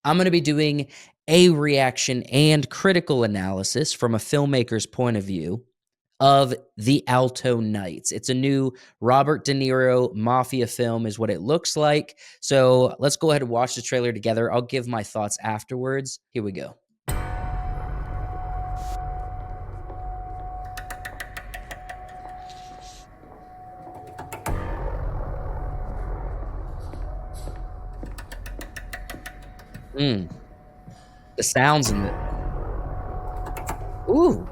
I'm going to be doing a reaction and critical analysis from a filmmaker's point of view of The Alto Knights. It's a new Robert De Niro mafia film, is what it looks like. So let's go ahead and watch the trailer together. I'll give my thoughts afterwards. Here we go. The sounds in it. Ooh.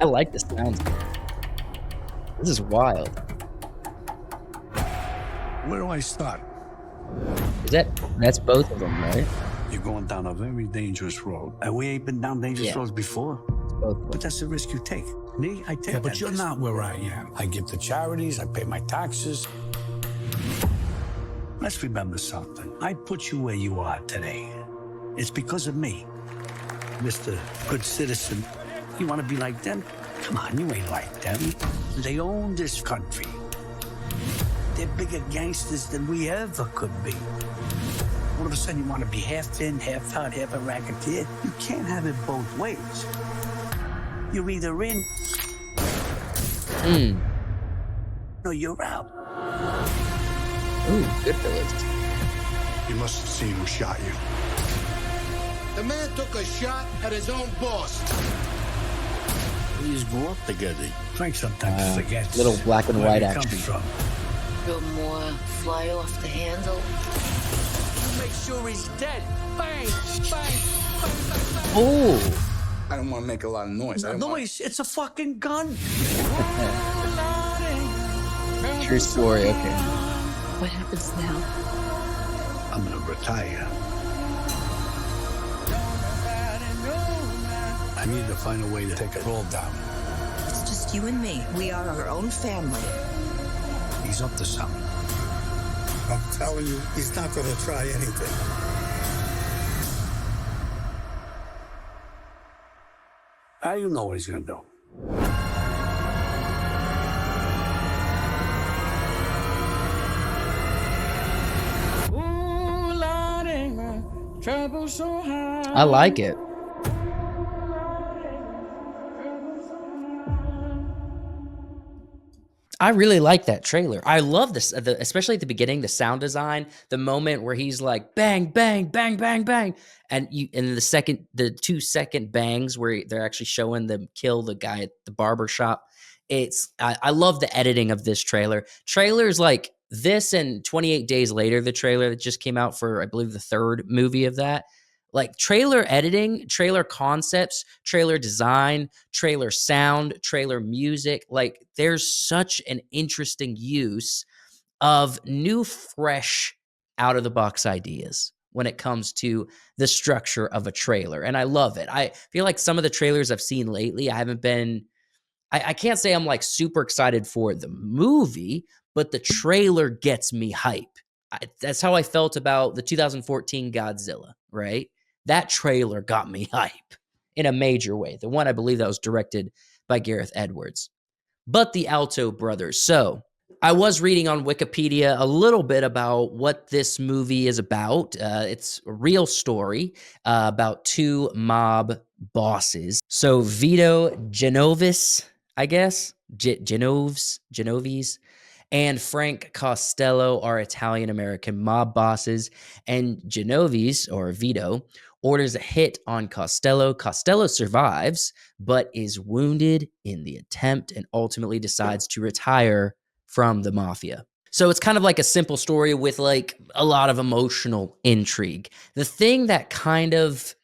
I like the sounds. This is wild. Where do I start? That's both of them, right? You're going down a very dangerous road. And we ain't been down dangerous roads before. It's both of them. But that's the risk you take. Me, I take Yeah, but that you're risk. not where I am. I give to charities, I pay my taxes. Let's remember something. I put you where you are today. It's because of me. Mr. Good Citizen, you want to be like them? Come on, you ain't like them. They own this country. They're bigger gangsters than we ever could be. All of a sudden, you want to be half in, half out, half a racketeer? You can't have it both ways. You're either in, or you're out. Ooh, Goodfellas. You must have seen who shot you. The man took a shot at his own boss. We just grew up together. Frank sometimes forgets little black and where white he action. comes from. You're more fly off the handle. Make sure he's dead. Bang, bang, Oh, I don't want to make a lot of noise. bang. Noise, it's a fucking gun. true story. Okay. What happens now? I'm gonna retire. I need to find a way to take it all down. It's just you and me. We are our own family. He's up to something. I'm telling you, he's not going to try anything. How do you know what he's gonna do? I like it. I really like that trailer. I love this, especially at the beginning, the sound design, the moment where he's like bang, bang, bang, bang, bang, and the 2-second bangs where they're actually showing them kill the guy at the barber shop. I love the editing of this trailer. Trailers like this and 28 Days Later, the trailer that just came out for, I believe, the third movie of that. Like trailer editing, trailer concepts, trailer design, trailer sound, trailer music. Like there's such an interesting use of new, fresh, out of the box ideas when it comes to the structure of a trailer. And I love it. I feel like some of the trailers I've seen lately, I can't say I'm like super excited for the movie, but the trailer gets me hype. That's how I felt about the 2014 Godzilla, right? That trailer got me hype in a major way. The one I believe that was directed by Gareth Edwards. But the Alto brothers. So I was reading on Wikipedia a little bit about what this movie is about. It's a real story about two mob bosses. So Vito Genovis, I guess, Genoves, and Frank Costello are Italian-American mob bosses, and Genoves, or Vito, orders a hit on Costello. Costello survives, but is wounded in the attempt and ultimately decides to retire from the mafia. So it's kind of like a simple story with like a lot of emotional intrigue. The thing that kind of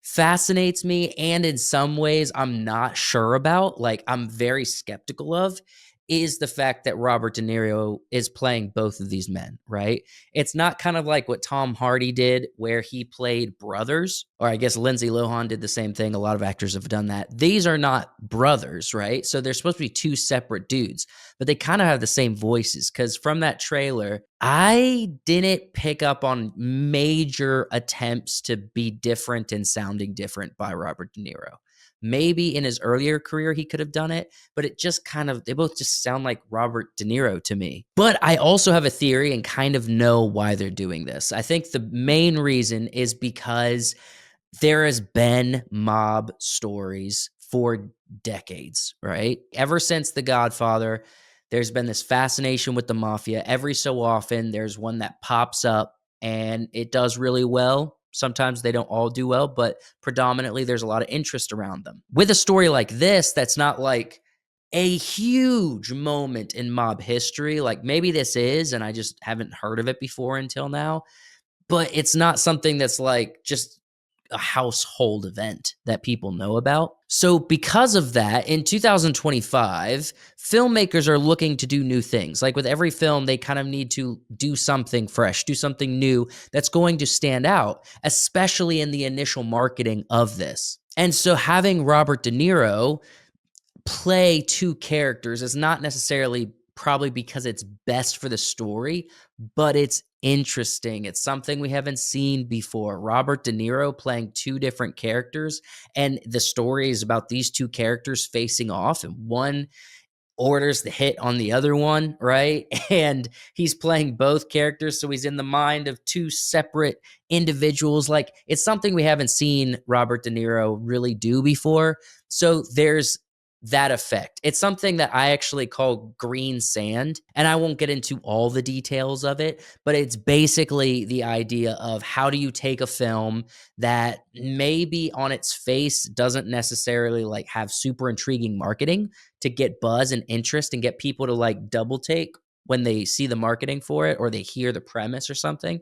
fascinates me, and in some ways I'm not sure about, like I'm very skeptical of, is the fact that Robert De Niro is playing both of these men, right? It's not kind of like what Tom Hardy did, where he played brothers, or I guess Lindsay Lohan did the same thing. A lot of actors have done that. These are not brothers, right? So they're supposed to be two separate dudes, but they kind of have the same voices, because from that trailer, I didn't pick up on major attempts to be different and sounding different by Robert De Niro. Maybe in his earlier career he could have done it, but it just kind of, they both just sound like Robert De Niro to me. But I also have a theory and kind of know why they're doing this. I think the main reason is because there has been mob stories for decades, right? Ever since The Godfather, there's been this fascination with the mafia. Every so often, there's one that pops up and it does really well. Sometimes they don't all do well, but predominantly there's a lot of interest around them. With a story like this, that's not like a huge moment in mob history. Like maybe this is, and I just haven't heard of it before until now, but it's not something that's like just a household event that people know about. So because of that, in 2025, filmmakers are looking to do new things. Like with every film, they kind of need to do something fresh, do something new that's going to stand out, especially in the initial marketing of this. And so having Robert De Niro play two characters is not necessarily probably because it's best for the story, but it's interesting. It's something we haven't seen before. Robert De Niro playing two different characters, and the story is about these two characters facing off, and one orders the hit on the other one, right? And he's playing both characters, so he's in the mind of two separate individuals. Like, it's something we haven't seen Robert De Niro really do before. So there's that effect. It's something that I actually call green sand, and I won't get into all the details of it, but it's basically the idea of how do you take a film that maybe on its face doesn't necessarily like have super intriguing marketing to get buzz and interest and get people to like double take when they see the marketing for it or they hear the premise or something.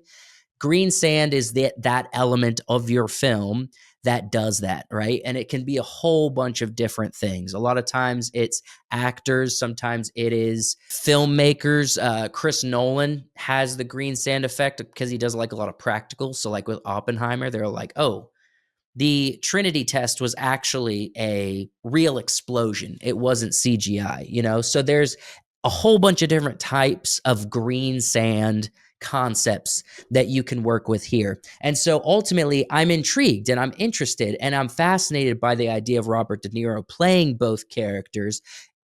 Green sand is that element of your film that does that, right? And it can be a whole bunch of different things. A lot of times it's actors, sometimes it is filmmakers. Chris Nolan has the green sand effect because he does like a lot of practicals. So like with Oppenheimer, they're like, oh, the Trinity test was actually a real explosion. It wasn't CGI, you know? So there's a whole bunch of different types of green sand concepts that you can work with here. And so ultimately, I'm intrigued and I'm interested and I'm fascinated by the idea of Robert De Niro playing both characters.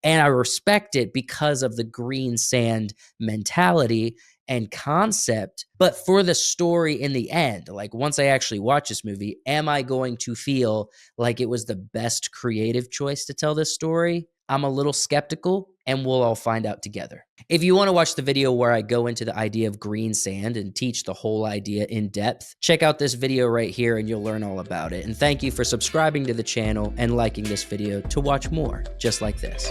And I respect it because of the green sand mentality and concept. But for the story in the end, like once I actually watch this movie, am I going to feel like it was the best creative choice to tell this story? I'm a little skeptical, and we'll all find out together. If you want to watch the video where I go into the idea of green sand and teach the whole idea in depth, check out this video right here and you'll learn all about it. And thank you for subscribing to the channel and liking this video to watch more just like this.